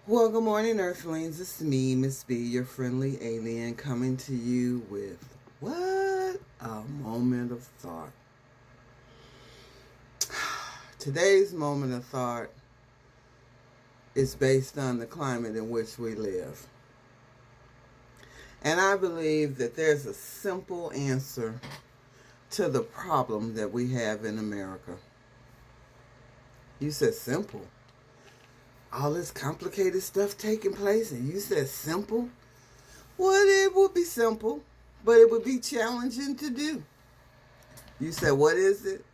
Well, good morning, Earthlings. It's me, Miss B, your friendly alien, coming to you with what a moment of thought. Today's moment of thought is based on the climate in which we live. And I believe that there's a simple answer to the problem that we have in America. You said simple. All this complicated stuff taking place, and you said simple? Well, it would be simple, but it would be challenging to do. You said, what is it?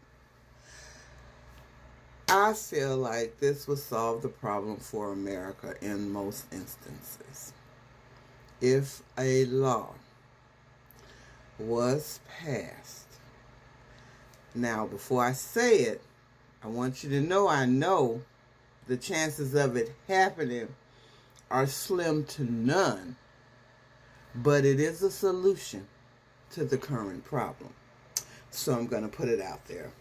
I feel like this would solve the problem for America in most instances. If a law was passed. Now, before I say it, I want you to know I know the chances of it happening are slim to none, but it is a solution to the current problem. So I'm going to put it out there.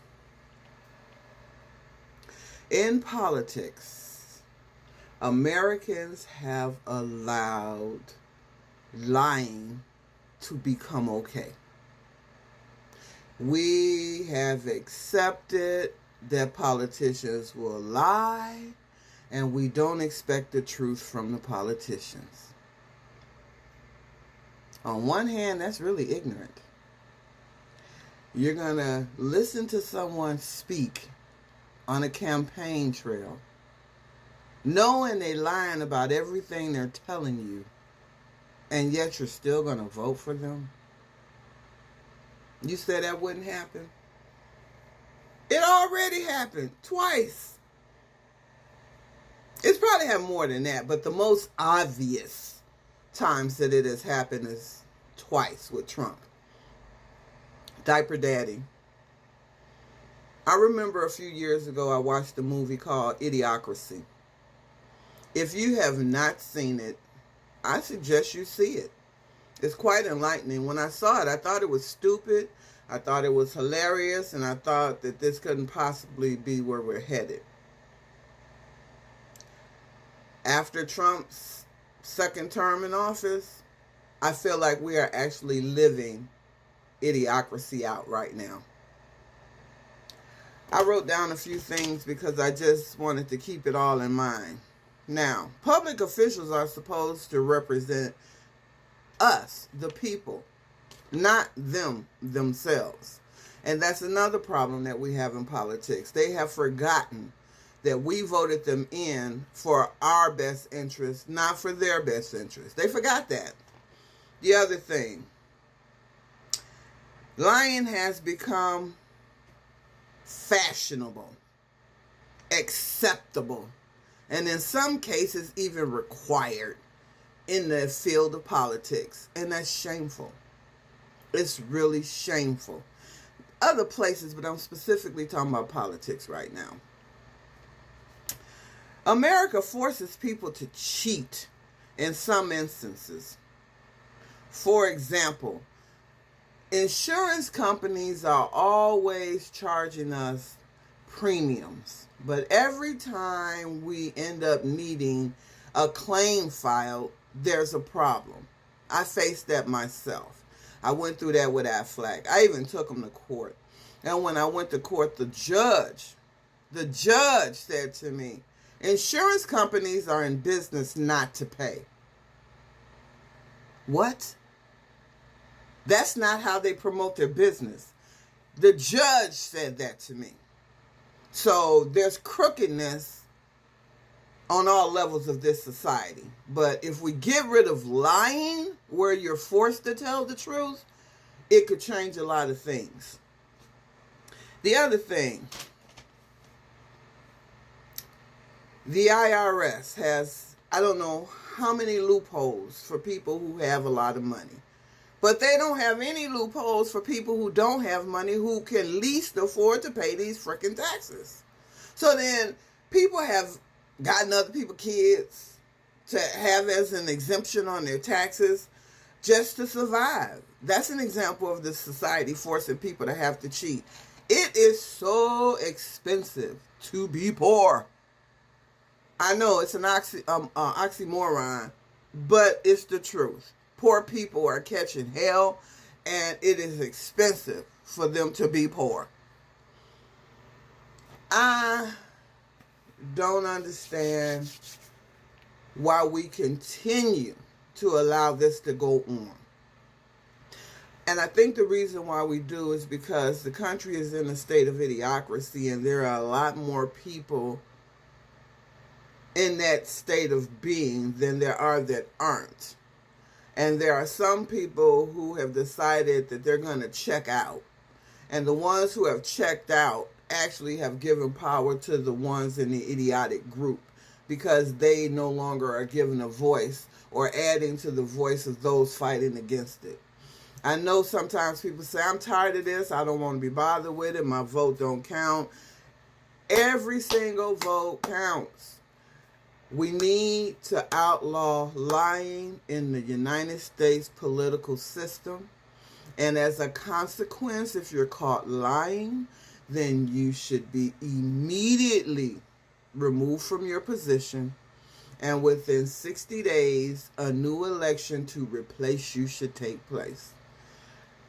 In politics, Americans have allowed lying to become okay. We have accepted that politicians will lie, and we don't expect the truth from the politicians. On one hand, that's really ignorant. You're going to listen to someone speak on a campaign trail, knowing they're lying about everything they're telling you, and yet you're still going to vote for them? You said that wouldn't happen? It already happened twice. It's probably happened more than that, but the most obvious times that it has happened is twice with Trump. Diaper Daddy. I remember a few years ago I watched a movie called Idiocracy. If you have not seen it, I suggest you see it. It's quite enlightening. When I saw it, I thought it was stupid. I thought it was hilarious, and I thought that this couldn't possibly be where we're headed. After Trump's second term in office, I feel like we are actually living idiocracy out right now. I wrote down a few things because I just wanted to keep it all in mind. Now, public officials are supposed to represent us, the people, not them themselves. And that's another problem that we have in politics. They have forgotten that we voted them in for our best interest, not for their best interest. They forgot that. The other thing, lying has become fashionable, acceptable, and in some cases even required in the field of politics. And that's shameful. It's really shameful. Other places, but I'm specifically talking about politics right now. America forces people to cheat in some instances. For example, insurance companies are always charging us premiums, but every time we end up needing a claim filed, there's a problem. I faced that myself. I went through that with Aflac. I even took them to court. And when I went to court, the judge said to me, insurance companies are in business not to pay. What? That's not how they promote their business. The judge said that to me. So there's crookedness on all levels of this society. But if we get rid of lying, where you're forced to tell the truth, it could change a lot of things. The other thing, the IRS has, I don't know how many loopholes for people who have a lot of money. But they don't have any loopholes for people who don't have money, who can least afford to pay these freaking taxes. So then people have gotten other people's kids to have as an exemption on their taxes just to survive. That's an example of the society forcing people to have to cheat. It is so expensive to be poor. I know it's an oxymoron, but it's the truth. Poor people are catching hell, and it is expensive for them to be poor. I don't understand why we continue to allow this to go on. And I think the reason why we do is because the country is in a state of idiocracy, and there are a lot more people in that state of being than there are that aren't. And there are some people who have decided that they're going to check out. And the ones who have checked out actually have given power to the ones in the idiotic group, because they no longer are given a voice or adding to the voice of those fighting against it. I know sometimes people say, I'm tired of this, I don't want to be bothered with it, my vote don't count. Every single vote counts. We need to outlaw lying in the United States political system. And as a consequence, if you're caught lying, then you should be immediately removed from your position. And within 60 days, a new election to replace you should take place.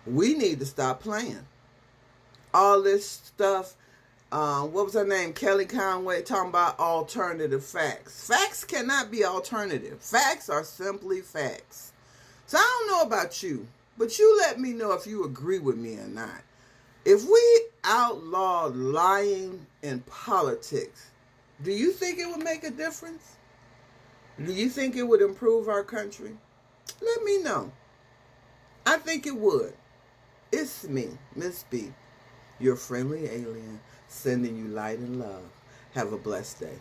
We need to stop playing. All this stuff, what was her name? Kelly Conway, talking about alternative facts. Facts cannot be alternative. Facts are simply facts. So I don't know about you, but you let me know if you agree with me or not. If we outlawed lying in politics, do you think it would make a difference? Do you think it would improve our country? Let me know. I think it would. It's me, Miss B, your friendly alien, sending you light and love. Have a blessed day.